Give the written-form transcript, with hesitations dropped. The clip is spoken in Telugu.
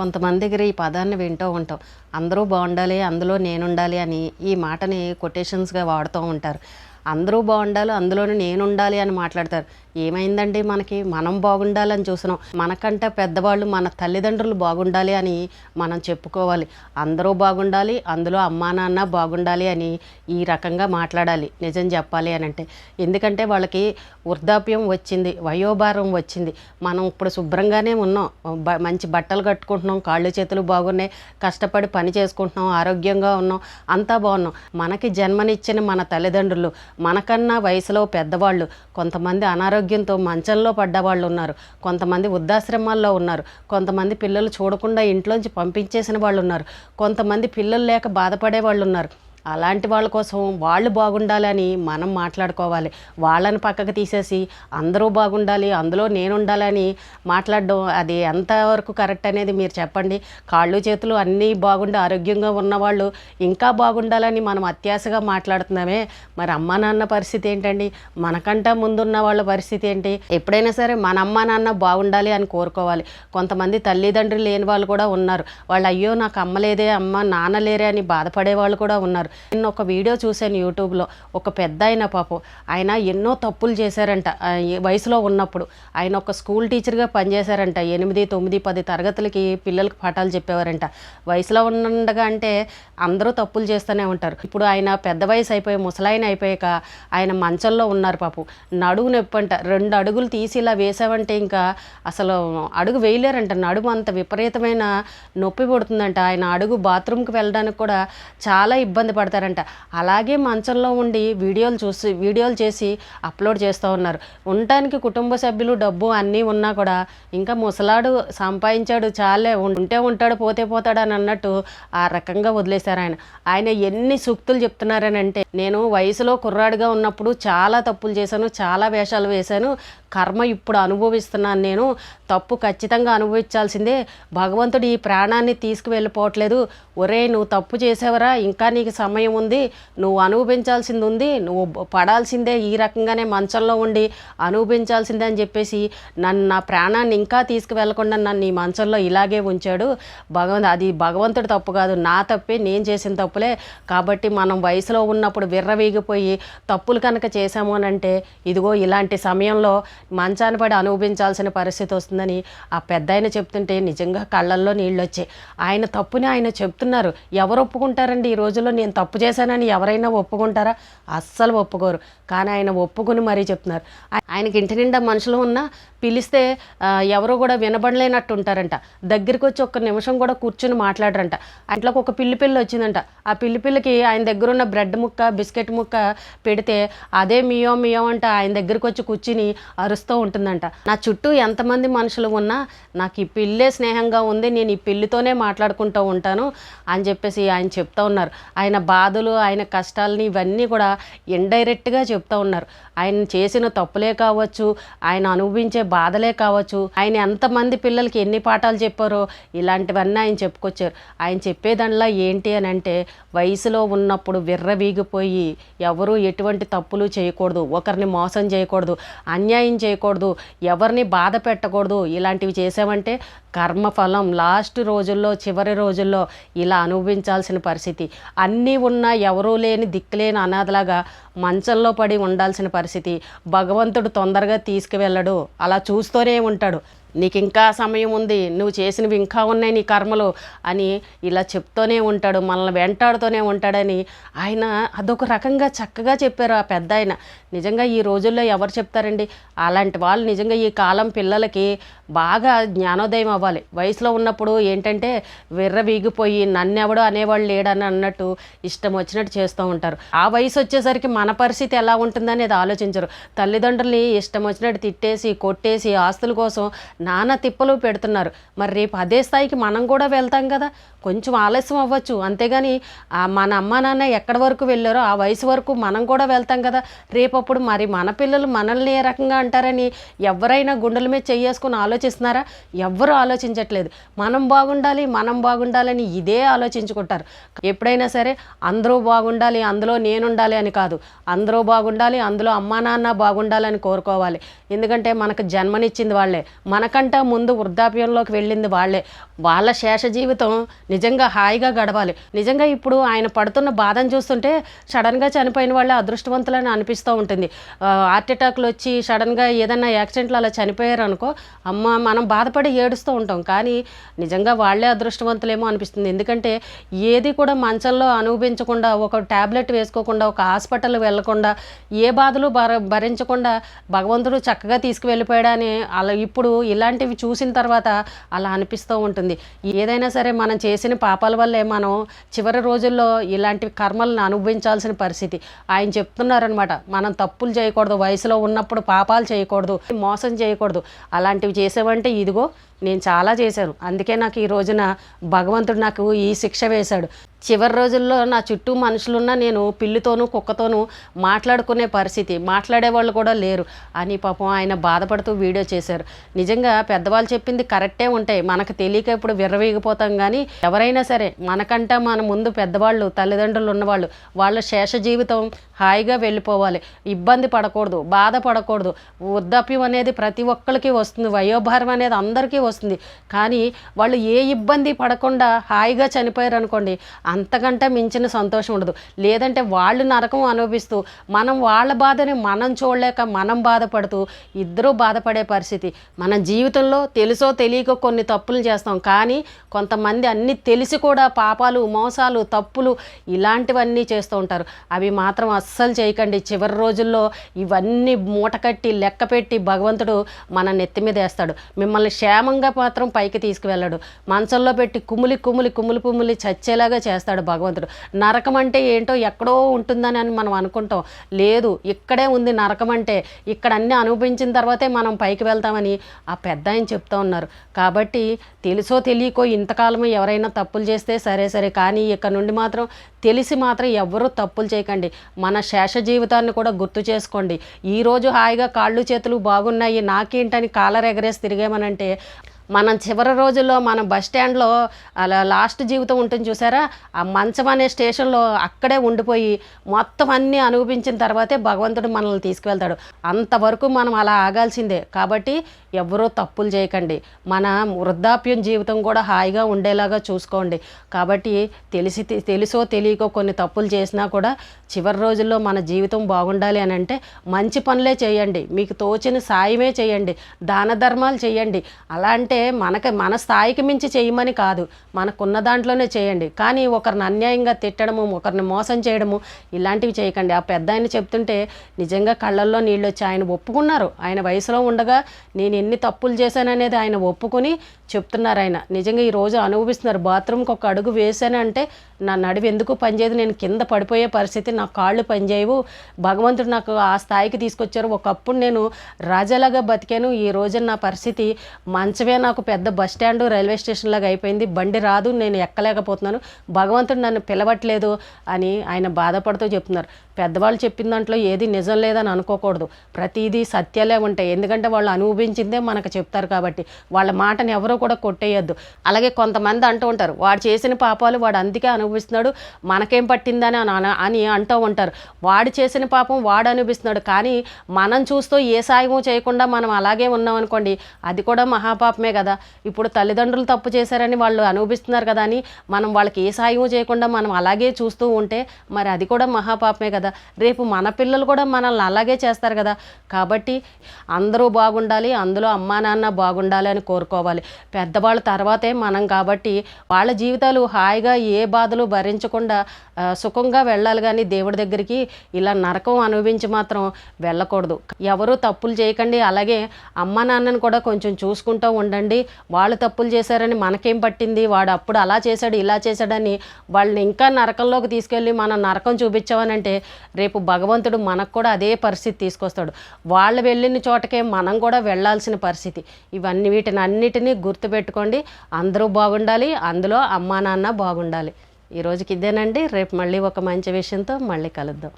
కొంతమంది దగ్గర ఈ పదాన్ని వింటూ ఉంటాం. అందరూ బాగుండాలి, అందులో నేనుండాలి అని ఈ మాటని కొటేషన్స్‌గా వాడుతూ ఉంటారు. అందరూ బాగుండాలి, అందులోనే నేనుండాలి అని మాట్లాడతారు. ఏమైందండి మనకి? మనం బాగుండాలని చూస్తున్నాం. మనకంటే పెద్దవాళ్ళు మన తల్లిదండ్రులు బాగుండాలి అని మనం చెప్పుకోవాలి. అందరూ బాగుండాలి, అందులో అమ్మా నాన్న బాగుండాలి అని ఈ రకంగా మాట్లాడాలి నిజం చెప్పాలి అని అంటే. ఎందుకంటే వాళ్ళకి వృద్ధాప్యం వచ్చింది, వయోభారం వచ్చింది. మనం ఇప్పుడు శుభ్రంగానే ఉన్నాం, మంచి బట్టలు కట్టుకుంటున్నాం, కాళ్ళు చేతులు బాగున్నాయి, కష్టపడి పని చేసుకుంటున్నాం, ఆరోగ్యంగా ఉన్నాం, అంతా బాగున్నాం. మనకి జన్మనిచ్చిన మన తల్లిదండ్రులు, మనకన్నా వయసులో పెద్దవాళ్ళు, కొంతమంది అనారోగ్యంతో మంచంలో పడ్డవాళ్ళు ఉన్నారు, కొంతమంది వృద్ధాశ్రమాల్లో ఉన్నారు, కొంతమంది పిల్లలు చూడకుండా ఇంట్లోంచి పంపించేసిన వాళ్ళు ఉన్నారు, కొంతమంది పిల్లలు లేక బాధపడే వాళ్ళు ఉన్నారు. అలాంటి వాళ్ళ కోసం వాళ్ళు బాగుండాలని మనం మాట్లాడుకోవాలి. వాళ్ళని పక్కకు తీసేసి అందరూ బాగుండాలి, అందులో నేను ఉండాలని మాట్లాడడం అది ఎంతవరకు కరెక్ట్ అనేది మీరు చెప్పండి. కాళ్ళు చేతులు అన్నీ బాగుండి ఆరోగ్యంగా ఉన్నవాళ్ళు ఇంకా బాగుండాలని మనం అత్యాశగా మాట్లాడుతున్నామే. మరి అమ్మా నాన్న పరిస్థితి ఏంటండి? మనకంటే ముందున్న వాళ్ళ పరిస్థితి ఏంటి? ఎప్పుడైనా సరే మన అమ్మా నాన్న బాగుండాలి అని కోరుకోవాలి. కొంతమంది తల్లిదండ్రులు లేని వాళ్ళు కూడా ఉన్నారు. వాళ్ళు అయ్యో నాకు అమ్మ లేదే, అమ్మ నాన్న లేరే అని బాధపడే వాళ్ళు కూడా ఉన్నారు. నేను ఒక వీడియో చూశాను యూట్యూబ్లో. ఒక పెద్ద ఆయన పాపం, ఆయన ఎన్నో తప్పులు చేశారంట వయసులో ఉన్నప్పుడు. ఆయన ఒక స్కూల్ టీచర్గా పనిచేశారంట. 8, 9, 10 తరగతులకి పిల్లలకి పాఠాలు చెప్పేవారంట. వయసులో ఉండగా అంటే అందరూ తప్పులు చేస్తూనే ఉంటారు. ఇప్పుడు ఆయన పెద్ద వయసు అయిపోయి ముసలాయన అయిపోయాక ఆయన మంచంలో ఉన్నారు పాపం. నడుము నొప్పి అంట. 2 అడుగులు తీసి ఇలా వేసామంటే ఇంకా అసలు అడుగు వేయలేరంట. నడుము అంత విపరీతమైన నొప్పి పుడుతుందంట. ఆయన అడుగు బాత్రూమ్కి వెళ్ళడానికి కూడా చాలా ఇబ్బంది పడతారంట. అలాగే మంచంలో ఉండి వీడియోలు చేసి అప్లోడ్ చేస్తూ ఉన్నారు. ఉండటానికి కుటుంబ సభ్యులు, డబ్బు అన్నీ ఉన్నా కూడా ఇంకా ముసలాడు సంపాదించాడు చాలే, ఉంటే ఉంటాడు పోతే పోతాడు అని అన్నట్టు ఆ రకంగా వదిలేశారు ఆయన. ఆయన ఎన్ని సూక్తులు చెప్తున్నారని అంటే, నేను వయసులో కుర్రాడిగా ఉన్నప్పుడు చాలా తప్పులు చేశాను, చాలా వేషాలు వేశాను, కర్మ ఇప్పుడు అనుభవిస్తున్నాను, నేను తప్పు ఖచ్చితంగా అనుభవించాల్సిందే, భగవంతుడు ఈ ప్రాణాన్ని తీసుకువెళ్ళిపోవట్లేదు, ఒరే నువ్వు తప్పు చేసావరా, ఇంకా నీకు సమయం ఉంది, నువ్వు అనుభవించాల్సింది ఉంది, నువ్వు పడాల్సిందే, ఈ రకంగానే మంచంలో ఉండి అనుభవించాల్సిందే అని చెప్పేసి నా ప్రాణాన్ని ఇంకా తీసుకువెళ్ళకుండా నన్ను ఈ మంచంలో ఇలాగే ఉంచాడు. అది భగవంతుడి తప్పు కాదు, నా తప్పే, నేను చేసిన తప్పులే. కాబట్టి మనం వయసులో ఉన్నప్పుడు విర్రవీగిపోయి తప్పులు కనుక చేశాము అని అంటే ఇదిగో ఇలాంటి సమయంలో మంచాన పడి అనుభవించాల్సిన పరిస్థితి వస్తుందని ఆ పెద్ద ఆయన చెప్తుంటే నిజంగా కళ్ళల్లో నీళ్ళు వచ్చాయి. ఆయన తప్పుని ఆయన చెప్తున్నారు. ఎవరు ఒప్పుకుంటారండి ఈ రోజుల్లో? నేను తప్పు చేశానని ఎవరైనా ఒప్పుకుంటారా? అస్సలు ఒప్పుకోరు. కానీ ఆయన ఒప్పుకుని మరీ చెప్తున్నారు. ఆయనకి ఇంటి నిండా మనుషులు ఉన్నా పిలిస్తే ఎవరు కూడా వినబడలేనట్టు ఉంటారంట. దగ్గరికి వచ్చి ఒక్క నిమిషం కూడా కూర్చుని మాట్లాడరంట. ఇంట్లోకి ఒక పిల్లి వచ్చిందంట. ఆ పిల్లికి ఆయన దగ్గర ఉన్న బ్రెడ్ ముక్క, బిస్కెట్ ముక్క పెడితే అదే మియో మియో అంట ఆయన దగ్గరికి వచ్చి కూర్చుని అరుస్తూ ఉంటుందంట. నా చుట్టూ ఎంతమంది మనుషులు ఉన్నా నాకు ఈ పిల్లే స్నేహంగా ఉంది, నేను ఈ పిల్లితోనే మాట్లాడుకుంటూ ఉంటాను అని చెప్పేసి ఆయన చెప్తూ ఉన్నారు. ఆయన బాధలు, ఆయన కష్టాలని ఇవన్నీ కూడా ఇండైరెక్ట్గా చెప్తూ ఉన్నారు. ఆయన చేసిన తప్పులే కావచ్చు, ఆయన అనుభవించే బాధలే కావచ్చు, ఆయన ఎంతమంది పిల్లలకి ఎన్ని పాఠాలు చెప్పారో ఇలాంటివన్నీ ఆయన చెప్పుకొచ్చారు. ఆయన చెప్పేదానిలా ఏంటి అని అంటే, వయసులో ఉన్నప్పుడు విర్రవీగిపోయి ఎవరు ఎటువంటి తప్పులు చేయకూడదు, ఒకరిని మోసం చేయకూడదు, అన్యాయం చేయకూడదు, ఎవరిని బాధ పెట్టకూడదు. ఇలాంటివి చేసామంటే కర్మఫలం లాస్ట్ రోజుల్లో, చివరి రోజుల్లో ఇలా అనుభవించాల్సిన పరిస్థితి. అన్నీ ఉన్నా ఎవరూ లేని దిక్కులేని అనాథలాగా మంచంలో పడి ఉండాల్సిన పరిస్థితి. భగవంతుడు తొందరగా తీసుకువెళ్ళడు, అలా చూస్తూనే ఉంటాడు. నీకు ఇంకా సమయం ఉంది, నువ్వు చేసినవి ఇంకా ఉన్నాయి నీ కర్మలు అని ఇలా చెప్తూనే ఉంటాడు, మనల్ని వెంటాడుతూనే ఉంటాడని ఆయన అదొక రకంగా చక్కగా చెప్పారు ఆ పెద్ద ఆయన. నిజంగా ఈ రోజుల్లో ఎవరు చెప్తారండి? అలాంటి వాళ్ళు నిజంగా ఈ కాలం పిల్లలకి బాగా జ్ఞానోదయం అవ్వాలి. వయసులో ఉన్నప్పుడు ఏంటంటే విర్రవీగిపోయి నన్నెవడో అనేవాళ్ళు లేడని అన్నట్టు ఇష్టం వచ్చినట్టు చేస్తూ ఉంటారు. ఆ వయసు వచ్చేసరికి మన పరిస్థితి ఎలా ఉంటుందనేది ఆలోచించరు. తల్లిదండ్రుల్ని ఇష్టం వచ్చినట్టు తిట్టేసి కొట్టేసి ఆస్తుల కోసం నానా తిప్పలు పెడుతున్నారు. మరి రేపు అదే స్థాయికి మనం కూడా వెళ్తాం కదా. కొంచెం ఆలస్యం అవ్వచ్చు, అంతేగాని మన అమ్మ నాన్న ఎక్కడి వరకు వెళ్ళారో ఆ వయసు వరకు మనం కూడా వెళ్తాం కదా. రేపప్పుడు మరి మన పిల్లలు మనల్ని ఏ రకంగా అంటారని ఎవరైనా గుండెల మీద చెయ్యేసుకుని ఆలోచిస్తున్నారా? ఎవ్వరూ ఆలోచించట్లేదు. మనం బాగుండాలని ఇదే ఆలోచించుకుంటారు. ఎప్పుడైనా సరే అందరూ బాగుండాలి, అందులో నేనుండాలి అని కాదు, అందరూ బాగుండాలి, అందులో అమ్మా నాన్న బాగుండాలని కోరుకోవాలి. ఎందుకంటే మనకు జన్మనిచ్చింది వాళ్ళే, మన మనకంట ముందు వృద్ధాప్యంలోకి వెళ్ళింది వాళ్ళే. వాళ్ళ శేష జీవితం నిజంగా హాయిగా గడవాలి. నిజంగా ఇప్పుడు ఆయన పడుతున్న బాధను చూస్తుంటే సడన్గా చనిపోయిన వాళ్ళే అదృష్టవంతులని అనిపిస్తూ ఉంటుంది. హార్ట్ అటాక్లు వచ్చి సడన్గా ఏదన్నా యాక్సిడెంట్లు అలా చనిపోయారు అనుకో, అమ్మ మనం బాధపడి ఏడుస్తూ ఉంటాం. కానీ నిజంగా వాళ్ళే అదృష్టవంతులేమో అనిపిస్తుంది. ఎందుకంటే ఏది కూడా మంచంలో అనుభవించకుండా, ఒక ట్యాబ్లెట్ వేసుకోకుండా, ఒక హాస్పిటల్ వెళ్ళకుండా, ఏ బాధలు భరించకుండా భగవంతుడు చక్కగా తీసుకువెళ్ళిపోయాడని అలా ఇప్పుడు ఇలాంటివి చూసిన తర్వాత అలా అనిపిస్తూ ఉంటుంది. ఏదైనా సరే మనం చేసిన పాపాల వల్లే మనం చివరి రోజుల్లో ఇలాంటి కర్మలను అనుభవించాల్సిన పరిస్థితి. ఆయన చెప్తున్నారనమాట, మనం తప్పులు చేయకూడదు, వయసులో ఉన్నప్పుడు పాపాలు చేయకూడదు, మోసం చేయకూడదు. అలాంటివి చేసావంటే ఇదిగో నేను చాలా చేశాను, అందుకే నాకు ఈ రోజున భగవంతుడు నాకు ఈ శిక్ష వేశాడు. చివరి రోజుల్లో నా చుట్టూ మనుషులున్నా నేను పిల్లితోనూ కుక్కతోనూ మాట్లాడుకునే పరిస్థితి, మాట్లాడేవాళ్ళు కూడా లేరు అని పాపం ఆయన బాధపడుతూ వీడియో చేశారు. నిజంగా పెద్దవాళ్ళు చెప్పింది కరెక్టే ఉంటాయి, మనకు తెలియక ఇప్పుడు విర్రవీగిపోతాం. కానీ ఎవరైనా సరే మనకంటే మన ముందు పెద్దవాళ్ళు, తల్లిదండ్రులు ఉన్నవాళ్ళు, వాళ్ళ శేష జీవితం హాయిగా వెళ్ళిపోవాలి. ఇబ్బంది పడకూడదు, బాధపడకూడదు. వృద్ధాప్యం అనేది ప్రతి ఒక్కరికి వస్తుంది, వయోభారం అనేది అందరికీ వస్తుంది. కానీ వాళ్ళు ఏ ఇబ్బంది పడకుండా హాయిగా చనిపోయారు అనుకోండి, అంతకంటే మించిన సంతోషం ఉండదు. లేదంటే వాళ్ళు నరకం అనుభవిస్తూ మనం వాళ్ళ బాధని మనం చూడలేక మనం బాధపడుతూ ఇద్దరూ బాధపడే పరిస్థితి. మన జీవితంలో తెలుసో తెలియక కొన్ని తప్పులు చేస్తాం. కానీ కొంతమంది అన్నీ తెలిసి కూడా పాపాలు, మోసాలు, తప్పులు ఇలాంటివన్నీ చేస్తూ ఉంటారు. అవి మాత్రం అస్సలు చేయకండి. చివరి రోజుల్లో ఇవన్నీ మూటకట్టి లెక్క పెట్టి భగవంతుడు మన నెత్తి మీద వేస్తాడు. మిమ్మల్ని క్షేమంగా మాత్రం పైకి తీసుకువెళ్ళాడు. మంచంలో పెట్టి కుమిలి కుమిలి కుమిలి కుమిలి చచ్చేలాగా చేస్తాడు భగవంతుడు. నరకం అంటే ఏంటో ఎక్కడో ఉంటుందని అని మనం అనుకుంటాం. లేదు, ఇక్కడే ఉంది నరకం అంటే. ఇక్కడ అన్నీ అనుభవించిన తర్వాతే మనం పైకి వెళ్తామని ఆ పెద్ద ఆయన చెప్తూ ఉన్నారు. కాబట్టి తెలుసో తెలియకో ఇంతకాలం ఎవరైనా తప్పులు చేస్తే సరే, కానీ ఇక్కడ నుండి మాత్రం తెలిసి మాత్రం ఎవ్వరూ తప్పులు చేయకండి. మన శేష జీవితాన్ని కూడా గుర్తు చేసుకోండి. ఈరోజు హాయిగా కాళ్ళు చేతులు బాగున్నాయి, నాకేంటని కాలర్ ఎగరేసి తిరిగామనంటే మనం చివరి రోజుల్లో మనం బస్ స్టాండ్లో అలా లాస్ట్ జీవితం ఉంటుంది చూసారా, ఆ మంచం అనే స్టేషన్లో అక్కడే ఉండిపోయి మొత్తం అన్నీ అనుభవించిన తర్వాతే భగవంతుడు మనల్ని తీసుకువెళ్తాడు. అంతవరకు మనం అలా ఆగాల్సిందే. కాబట్టి ఎవరూ తప్పులు చేయకండి. మన వృద్ధాప్యం జీవితం కూడా హాయిగా ఉండేలాగా చూసుకోండి. కాబట్టి తెలుసో తెలియకో కొన్ని తప్పులు చేసినా కూడా చివరి రోజుల్లో మన జీవితం బాగుండాలి అని అంటే మంచి పనులే చేయండి, మీకు తోచిన సాయమే చేయండి, దాన ధర్మాలు చేయండి. అలా అంటే మన స్థాయికి మించి చేయమని కాదు, మనకున్న దాంట్లోనే చేయండి. కానీ ఒకరిని అన్యాయంగా తిట్టడము, ఒకరిని మోసం చేయడము ఇలాంటివి చేయకండి. ఆ పెద్ద ఆయన చెప్తుంటే నిజంగా కళ్ళల్లో నీళ్ళు వచ్చి ఆయన ఒప్పుకున్నారు. ఆయన వయసులో ఉండగా నేను ఎన్ని తప్పులు చేశాననేది ఆయన ఒప్పుకొని చెప్తున్నారు. ఆయన నిజంగా ఈరోజు అనుభవిస్తున్నారు. బాత్రూమ్కి ఒక అడుగు వేసానంటే నా నడువు ఎందుకు పనిచేయదు, నేను కింద పడిపోయే పరిస్థితి, నా కాళ్ళు పనిచేయవు, భగవంతుడు నాకు ఆ స్థాయికి తీసుకొచ్చారు. ఒకప్పుడు నేను రాజాలాగా బతికాను, ఈ రోజు నా పరిస్థితి మంచమే నాకు పెద్ద బస్ స్టాండు, రైల్వే స్టేషన్ లాగా అయిపోయింది, బండి రాదు, నేను ఎక్కలేకపోతున్నాను, భగవంతుడు నన్ను పిలవట్లేదు అని ఆయన బాధపడుతూ చెప్తున్నారు. పెద్దవాళ్ళు చెప్పిన దాంట్లో ఏది నిజం లేదని అనుకోకూడదు, ప్రతిదీ సత్యాలే ఉంటాయి. ఎందుకంటే వాళ్ళు అనుభవించిందే మనకు చెప్తారు కాబట్టి వాళ్ళ మాటని ఎవరో కూడా కొట్టేయద్దు. అలాగే కొంతమంది అంటూ ఉంటారు, వాడు చేసిన పాపాలు వాడు అందుకే అనుభవిస్తున్నాడు, మనకేం పట్టిందని అని అంటూ ఉంటారు. వాడు చేసిన పాపం వాడు అనుభవిస్తున్నాడు, కానీ మనం చూస్తూ ఏ సాయమో చేయకుండా మనం అలాగే ఉన్నాం అనుకోండి, అది కూడా మహాపాపమే కదా. ఇప్పుడు తల్లిదండ్రులు తప్పు చేశారని వాళ్ళు అనుభవిస్తున్నారు కదా అని మనం వాళ్ళకి ఏ సాయమో చేయకుండా మనం అలాగే చూస్తూ ఉంటే మరి అది కూడా మహాపాపమే కదా. రేపు మన పిల్లలు కూడా మనల్ని అలాగే చేస్తారు కదా. కాబట్టి అందరూ బాగుండాలి, అందులో అమ్మా నాన్న బాగుండాలి అని కోరుకోవాలి. పెద్దవాళ్ళ తర్వాతే మనం. కాబట్టి వాళ్ళ జీవితాలు హాయిగా ఏ బాధలు భరించకుండా సుఖంగా వెళ్ళాలి. కానీ దేవుడి దగ్గరికి ఇలా నరకం అనుభవించి మాత్రం వెళ్ళకూడదు. ఎవరూ తప్పులు చేయకండి. అలాగే అమ్మ నాన్నను కూడా కొంచెం చూసుకుంటూ ఉండండి. వాళ్ళు తప్పులు చేశారని మనకేం పట్టింది, వాడు అప్పుడు అలా చేశాడు ఇలా చేశాడని వాళ్ళని ఇంకా నరకంలోకి తీసుకెళ్ళి మనం నరకం చూపించామనంటే రేపు భగవంతుడు మనకు కూడా అదే పరిస్థితి తీసుకొస్తాడు. వాళ్ళు వెళ్ళిన చోటకే మనం కూడా వెళ్ళాల్సిన పరిస్థితి. వీటిని అన్నిటినీ గుర్తుపెట్టుకోండి. అందరూ బాగుండాలి, అందులో అమ్మా నాన్న బాగుండాలి. ఈరోజుకి ఇదేనండి. రేపు మళ్ళీ ఒక మంచి విషయంతో మళ్ళీ కలుద్దాం.